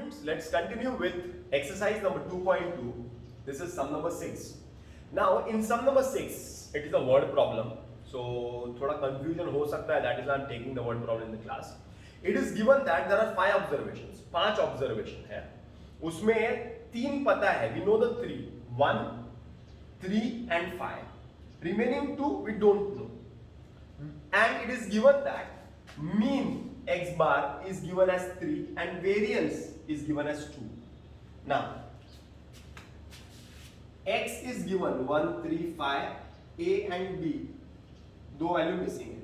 students, let's continue with exercise number 2.2. This is sum number 6. Now, in sum number 6, it is a word problem. So, thoda confusion ho sakta hai. That is why I am taking the word problem in the class. It is given that there are 5 observations. 5 observation है. उसमें 3 पता है. We know the 3. 1, 3 and 5. Remaining 2 we don't know. And it is given that mean x bar is given as 3 and variance is given as 2. Now, x is given 1, 3, 5, a and b. दो value missing है.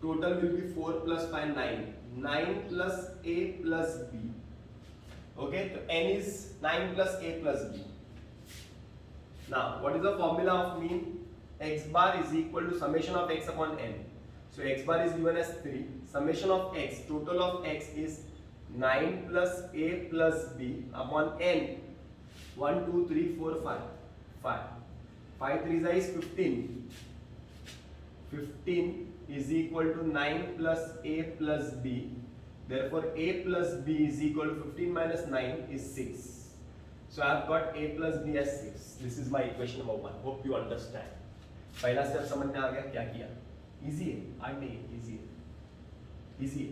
Total will be 4 plus 5 9. 9 plus a plus b. Okay, so n is 9 plus a plus b. Now, what is the formula of mean? X bar is equal to summation of x upon n. So x bar is given as 3. Summation of x, total of x is 9 plus a plus b upon n. 1, 2, 3, 4, 5. 5. 5 3 is 15. 15 is equal to 9 plus a plus b. Therefore, a plus b is equal to 15 minus 9 is 6. So I have got a plus b as 6. This is my equation number 1. Hope you understand. पहला step समझ में आ गया क्या किया? Easy है, hard नहीं है, easy है, इजी है.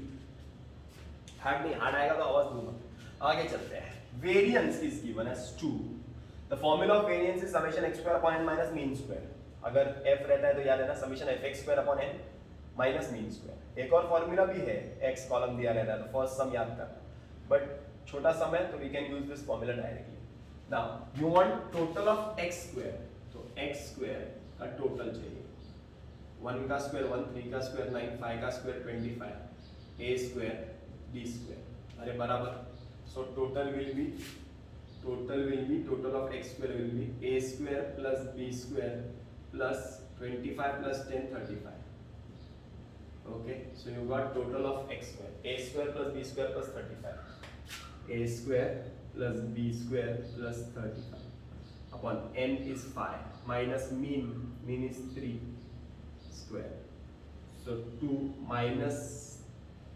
हार्ड नहीं, हार्ड आएगा तो आवाज दूंगा. आगे चलते हैं. Variance is given as 2. The formula of variance is summation x square upon n minus mean square. अगर f रहता है तो याद है ना, summation fx square upon n minus mean square. एक और फॉर्मूला भी है, x कॉलम दिया रहता है तो फर्स्ट सम याद करना, बट छोटा सम है तो we can use this formula directly. Now you want total of x square, तो x स्क्वायर का टोटल चाहिए. 1 का स्क्वायर 1, 3 का स्क्वायर 9, 5 का square 25, a square b square. अरे बराबर. So total will be total of x square will be a square plus b square plus 25 plus 10 35. Okay, so you got total of x square, a square plus b square plus 35, a square plus b square plus 35 upon n is 5 minus mean is 3 square. So 2 minus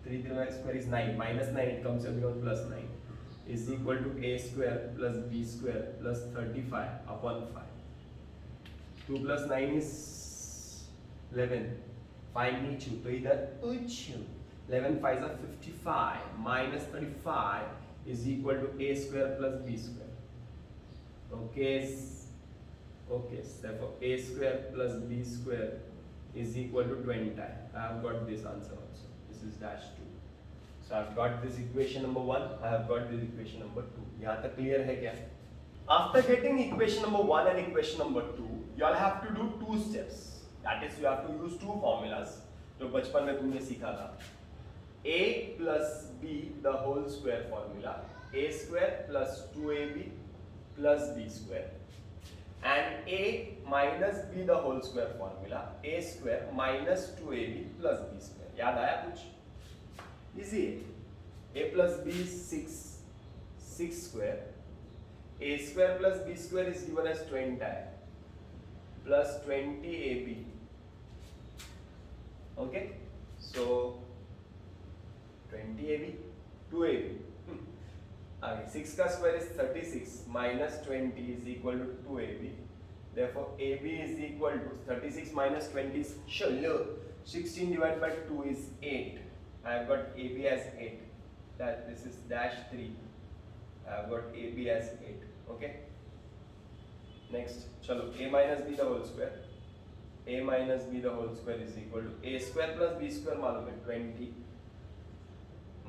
3 square is 9, minus 9 it comes and becomes plus 9 is equal to a square plus b square plus 35 upon 5. 2 plus 9 is 11. Find नीचू तो इधर ऊंचू. 11 5 are 55 minus 35 is equal to a square plus b square. Okay, therefore a square plus b square is equal to 20. I have got this answer also. This is dash 2. So I have got this equation number 1. I have got this equation number 2. यहाँ तक clear है क्या? After getting equation number 1 and equation number 2, you all have to do 2 steps. That is, you have to use 2 formulas जो बचपन में तुमने सीखा था. A plus b the whole square formula. A square plus 2ab plus b square. And a minus b the whole square formula. A square minus 2ab plus b square. याद आया कुछ? Easy. A plus b is 6 square. A square plus b square is given as 20 plus 20 ab. Okay, so 20 ab, 2 ab. Okay, 6 का square is 36 minus 20 is equal to 2 ab. Therefore ab is equal to 36 minus 20 is 16 divided by 2 is 8. I have got AB as 8. That this is dash 3. I have got AB as 8. Okay. Next, chalo A minus B the whole square. A minus B the whole square is equal to A square plus B square मालूम है 20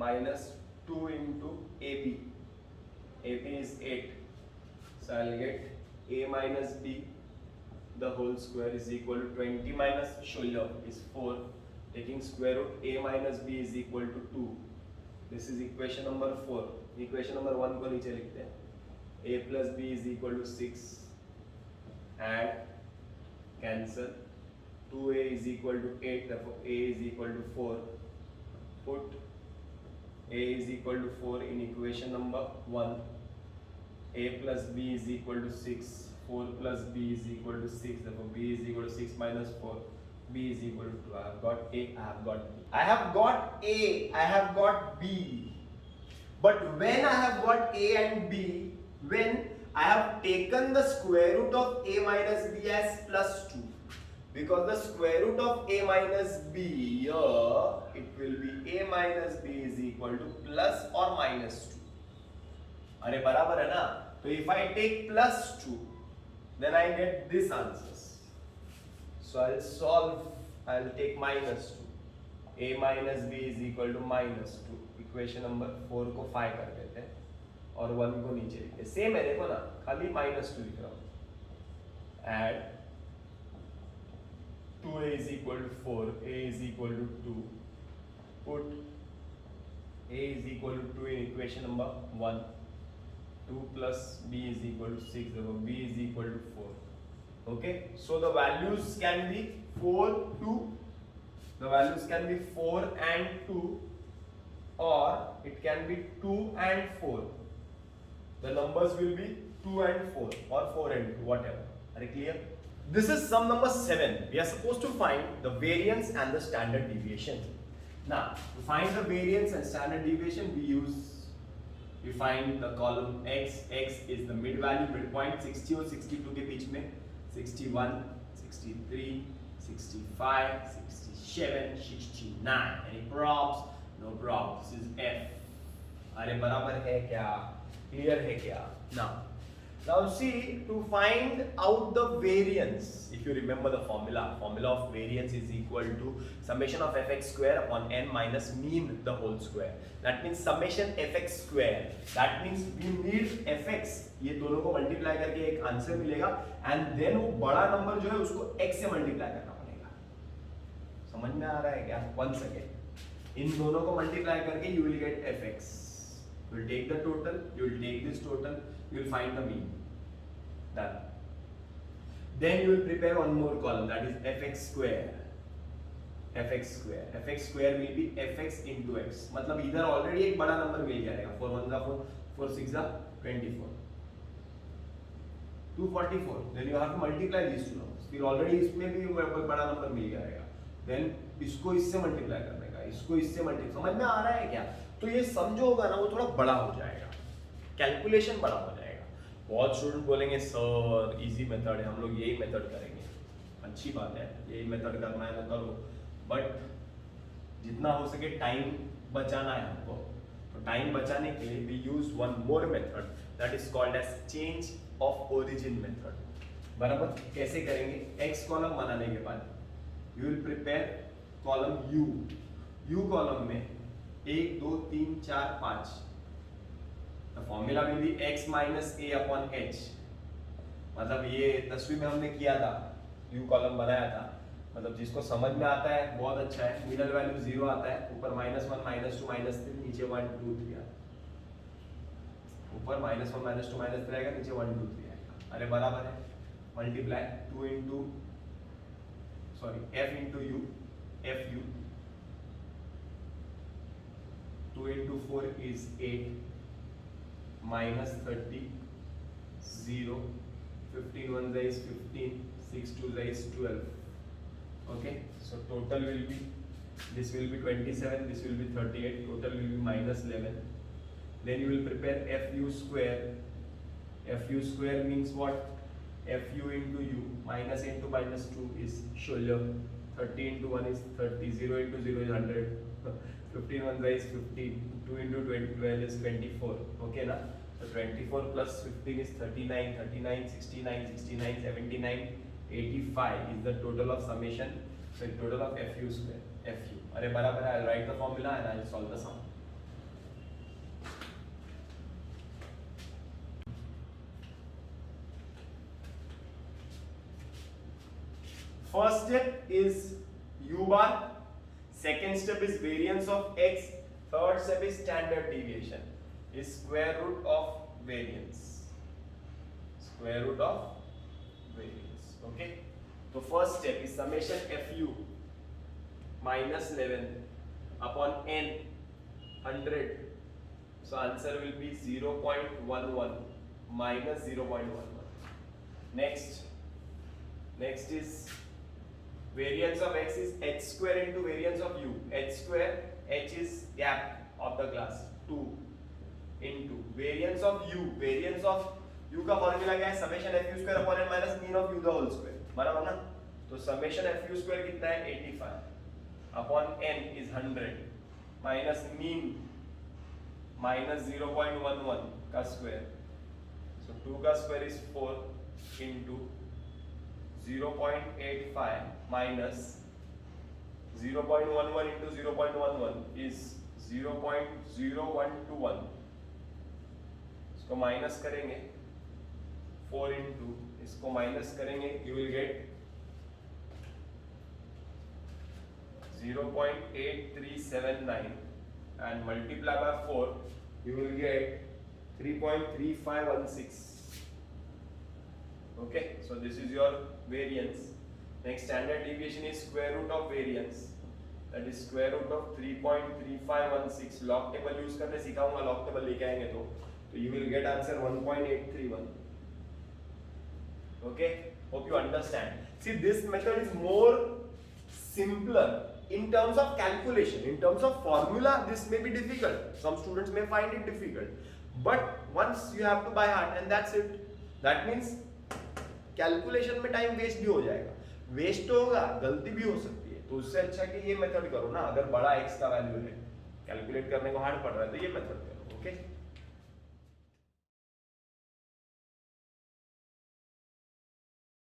minus 2 into AB. AB is 8. So I'll get A minus B the whole square is equal to 20 minus 16 is 4. Taking square root a minus b is equal to 2. This is equation number 4. Equation number 1 को नीचे लिखते हैं. A plus b is equal to 6. Add, cancel. 2a is equal to 8. Therefore a is equal to 4. Put a is equal to 4 in equation number 1. A plus b is equal to 6. 4 plus b is equal to 6. Therefore b is equal to 6 minus 4. B is equal to 2. I have got A, I have got B. I have got A, I have got B. But when I have got a and b, when I have taken the square root of a minus b as plus 2, because the square root of a minus b here, it will be a minus b is equal to plus or minus 2. अरे बराबर है ना? तो if I take plus 2, then I get this answers. So I'll solve, I'll take minus 2. a minus b is equal to minus 2. Equation number 4 को 5 कर देते हैं और 1 को नीचे लिखते हैं. सेम है देखो ना, खाली minus 2 लिख रहा हूँ. Add 2a is equal to 4, a is equal to 2. Put a is equal to 2 in equation number 1. 2 plus b is equal to 6, therefore b is equal to 4. Okay, so the values can be 4, 2, the values can be 4 and 2, or it can be 2 and 4. The numbers will be 2 and 4 or 4 and 2, whatever. Are you clear? This is sum number 7. We are supposed to find the variance and the standard deviation. Now, to find the variance and standard deviation, we find the column x. X is the mid value, midpoint 60 और 62 के बीच में. 61, 63, 65, 67, 69. Any props? No props. This is F. अरे बराबर है क्या? Clear है क्या? Now see, to find out the variance, if you remember the formula of variance is equal to summation of fx square upon n minus mean the whole square. That means summation fx square. That means we need fx, ये दोनों को multiply करके एक answer मिलेगा, and then वो बड़ा number जो है उसको x से मल्टीप्लाई करना पड़ेगा. समझ में आ रहा है क्या? Once again, इन दोनों को मल्टीप्लाई करके you will get fx. You will take the total, you will take this total, you will find the mean. Done. Then you will prepare one more column, that is fx square. fx square. fx square will be fx into x. मतलब इधर already एक बड़ा number मिल जाएगा. 4 1 4, 4 6 24. 244. Then you have to multiply these two numbers. फिर already इसमें भी बड़ा number मिल जाएगा. Then इसको इससे मल्टीप्लाई करने का, इसको इससे मल्टीप्लाई. समझ में आ रहा है क्या? तो ये समझो होगा ना, वो थोड़ा बड़ा हो जाएगा, कैलकुलेशन बड़ा हो जाएगा. बहुत स्टूडेंट बोलेंगे सर इजी मेथड है, हम लोग यही मेथड करेंगे. अच्छी बात है, यही मेथड करना है तो करो, बट जितना हो सके टाइम बचाना है हमको. तो टाइम बचाने के लिए we use one more method, that is called as change of origin method. बराबर कैसे करेंगे? एक्स कॉलम बनाने के बाद you will prepare column U. U column में 1 2 3 4 5. The formula will be x minus a upon h. मतलब ये 10वीं में हमने किया था, u कॉलम बनाया था. मतलब जिसको समझ में आता है बहुत अच्छा है. मिडल वैल्यू 0 आता है, ऊपर -1 -2 -3, नीचे 1 2 3 आता है. ऊपर -1 -2 -3 आएगा, नीचे 1 2 3 आएगा. अरे बराबर है. Multiply f into u, fu. 2 into 4 is 8, minus 30, 0, 15 1 is 15, 6 2 is 12. Okay, so total will be, this will be 27, this will be 38, total will be minus 11. Then you will prepare fu square. Fu square means what? Fu into u, minus into minus 2 is shoulder, 30 into 1 is 30, 0 into 0 is 100. 15 1 is 15, 2 into 12 is 24. Okay na? So 24 plus 15 is 39, 39 69, 69 79, 85 is the total of summation. So total of fu square. Fu. अरे बराबर है. I'll write the formula and I'll solve the sum. First step is u bar. Second step is variance of x. Third step is standard deviation. Is square root of variance. Square root of variance. Okay. So first step is summation fu minus 11 upon n 100. So answer will be 0.11 minus 0.11. Next is variance of x is h square into variance of u. H square, h is gap of the glass 2. into variance of u का फॉर्मूला क्या है, summation F U square upon N minus mean of U the whole square, बराबर ना। तो summation F U square कितना है 85 upon N is 100 minus mean minus 0.11 का स्क्वायर, सो 2 का square is 4 into 0.85 minus 0.11 into 0.11 is 0.0121, इसको minus करेंगे 4 into इसको माइनस करेंगे, you will get 0.8379 and multiply by 4 you will get 3.3516. Okay, so this is your variance. Next, standard deviation is square root of variance, that is square root of 3.3516. log table use करने सिखाऊंगा, log table लेके आएंगे तो you will get answer 1.831. Okay, hope you understand. See, this method is more simpler in terms of calculation. In terms of formula, this may be difficult. Some students may find it difficult, but once you have to by heart, and that's it. That means calculation में time waste भी हो जाएगा, waste होगा, गलती भी हो सकती है, तो उससे अच्छा कि ये मेथड करो ना। अगर बड़ा एक्स का वैल्यू है, कैलकुलेट करने को हार्ड पड़ रहा है तो ये मेथड करो। ओके।